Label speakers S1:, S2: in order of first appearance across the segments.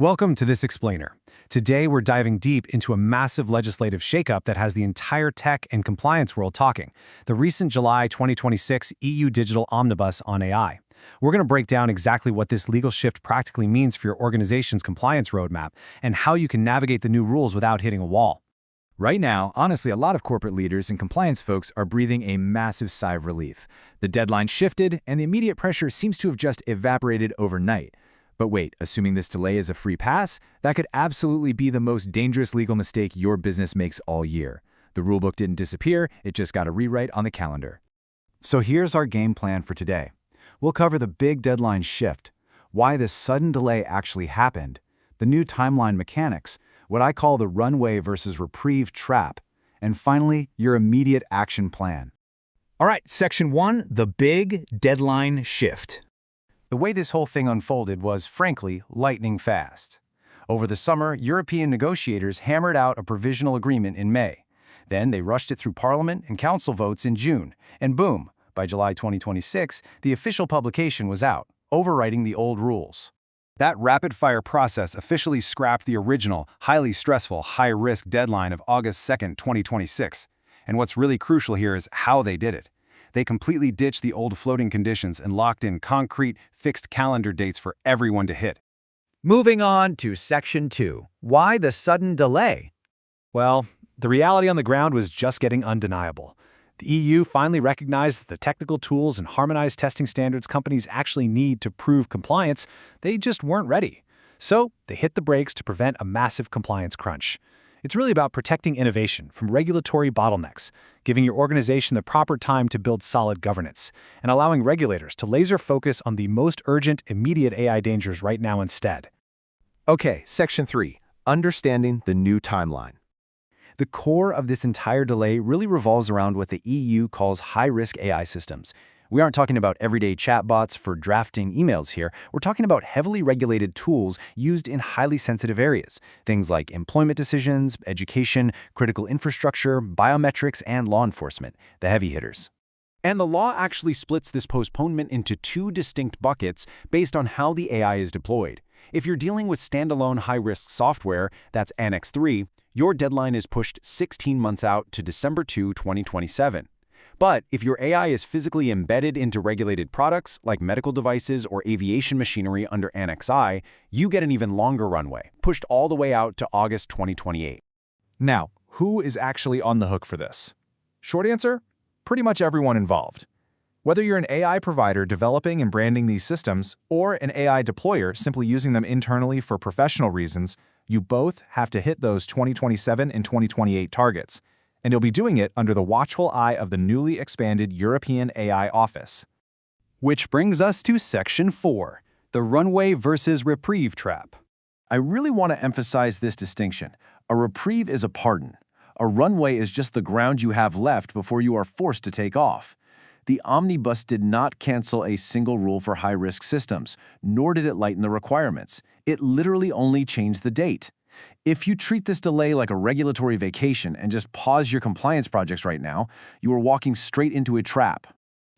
S1: Welcome to This Explainer. Today we're diving deep into a massive legislative shakeup that has the entire tech and compliance world talking, the recent July 2026 EU Digital Omnibus on AI. We're going to break down exactly what this legal shift practically means for your organization's compliance roadmap and how you can navigate the new rules without hitting a wall.
S2: Right now, honestly, a lot of corporate leaders and compliance folks are breathing a massive sigh of relief. The deadline shifted, and the immediate pressure seems to have just evaporated overnight. But wait, assuming this delay is a free pass, that could absolutely be the most dangerous legal mistake your business makes all year. The rulebook didn't disappear, it just got a rewrite on the calendar.
S3: So here's our game plan for today. We'll cover the big deadline shift, why this sudden delay actually happened, the new timeline mechanics, what I call the runway versus reprieve trap, and finally, your immediate action plan.
S2: All right, Section 1, the big deadline shift.
S1: The way this whole thing unfolded was, frankly, lightning fast. Over the summer, European negotiators hammered out a provisional agreement in May. Then they rushed it through Parliament and Council votes in June, and boom, by July 2026, the official publication was out, overwriting the old rules. That rapid-fire process officially scrapped the original, highly stressful, high-risk deadline of August 2, 2026. And what's really crucial here is how they did it. They completely ditched the old floating conditions and locked in concrete, fixed calendar dates for everyone to hit.
S2: Moving on to Section 2, why the sudden delay?
S1: Well, the reality on the ground was just getting undeniable. The EU finally recognized that the technical tools and harmonized testing standards companies actually need to prove compliance, they just weren't ready. So they hit the brakes to prevent a massive compliance crunch. It's really about protecting innovation from regulatory bottlenecks, giving your organization the proper time to build solid governance, and allowing regulators to laser focus on the most urgent, immediate AI dangers right now instead.
S4: Okay, Section 3, understanding the new timeline.
S1: The core of this entire delay really revolves around what the EU calls high-risk AI systems. We aren't talking about everyday chatbots for drafting emails here. We're talking about heavily regulated tools used in highly sensitive areas. Things like employment decisions, education, critical infrastructure, biometrics, and law enforcement, the heavy hitters. And the law actually splits this postponement into two distinct buckets based on how the AI is deployed. If you're dealing with standalone high-risk software, that's Annex 3, your deadline is pushed 16 months out to December 2, 2027. But if your AI is physically embedded into regulated products like medical devices or aviation machinery under Annex I, you get an even longer runway, pushed all the way out to August 2028.
S2: Now, who is actually on the hook for this? Short answer, pretty much everyone involved. Whether you're an AI provider developing and branding these systems, or an AI deployer simply using them internally for professional reasons, you both have to hit those 2027 and 2028 targets. And you'll be doing it under the watchful eye of the newly expanded European AI Office.
S1: Which brings us to Section 4, the runway versus reprieve trap. I really want to emphasize this distinction. A reprieve is a pardon. A runway is just the ground you have left before you are forced to take off. The Omnibus did not cancel a single rule for high-risk systems, nor did it lighten the requirements. It literally only changed the date. If you treat this delay like a regulatory vacation and just pause your compliance projects right now, you are walking straight into a trap.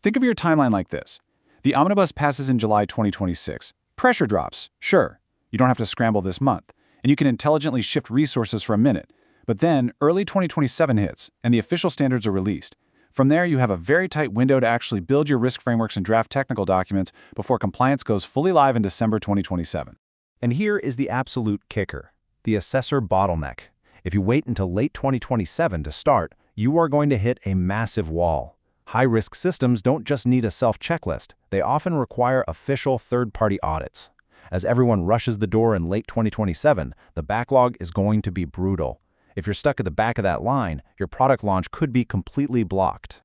S5: Think of your timeline like this. The Omnibus passes in July 2026. Pressure drops, sure. You don't have to scramble this month, and you can intelligently shift resources for a minute. But then, early 2027 hits, and the official standards are released. From there, you have a very tight window to actually build your risk frameworks and draft technical documents before compliance goes fully live in December 2027.
S2: And here is the absolute kicker. The assessor bottleneck. If you wait until late 2027 to start, you are going to hit a massive wall. High-risk systems don't just need a self-checklist, they often require official third-party audits. As everyone rushes the door in late 2027, the backlog is going to be brutal. If you're stuck at the back of that line, your product launch could be completely blocked.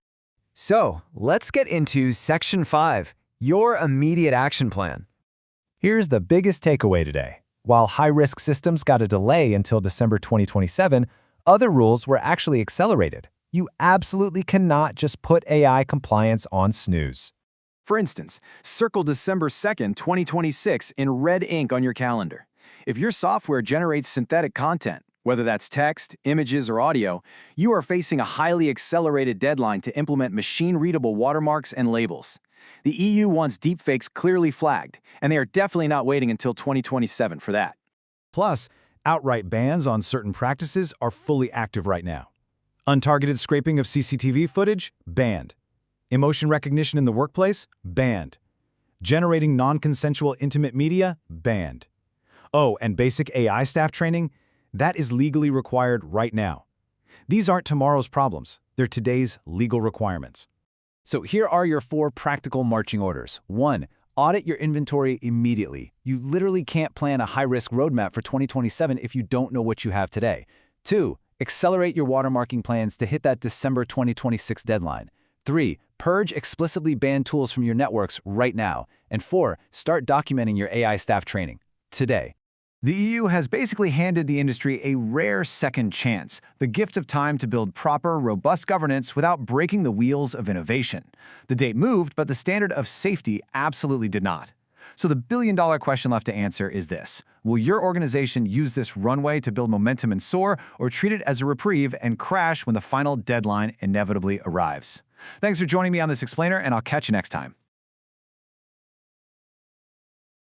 S4: So, let's get into Section 5, your immediate action plan.
S2: Here's the biggest takeaway today. While high-risk systems got a delay until December 2027, other rules were actually accelerated. You absolutely cannot just put AI compliance on snooze.
S1: For instance, circle December 2nd, 2026 in red ink on your calendar. If your software generates synthetic content, whether that's text, images, or audio, you are facing a highly accelerated deadline to implement machine-readable watermarks and labels. The EU wants deepfakes clearly flagged, and they are definitely not waiting until 2027 for that.
S3: Plus, outright bans on certain practices are fully active right now. Untargeted scraping of CCTV footage? Banned. Emotion recognition in the workplace? Banned. Generating non-consensual intimate media? Banned. Oh, and basic AI staff training? That is legally required right now. These aren't tomorrow's problems. They're today's legal requirements.
S1: So here are your 4 practical marching orders. 1. Audit your inventory immediately. You literally can't plan a high-risk roadmap for 2027 if you don't know what you have today. 2. Accelerate your watermarking plans to hit that December 2026 deadline. 3. Purge explicitly banned tools from your networks right now. And 4. Start documenting your AI staff training today.
S4: The EU has basically handed the industry a rare second chance, the gift of time to build proper, robust governance without breaking the wheels of innovation. The date moved, but the standard of safety absolutely did not. So the billion-dollar question left to answer is this: will your organization use this runway to build momentum and soar, or treat it as a reprieve and crash when the final deadline inevitably arrives? Thanks for joining me on this explainer, and I'll catch you next time.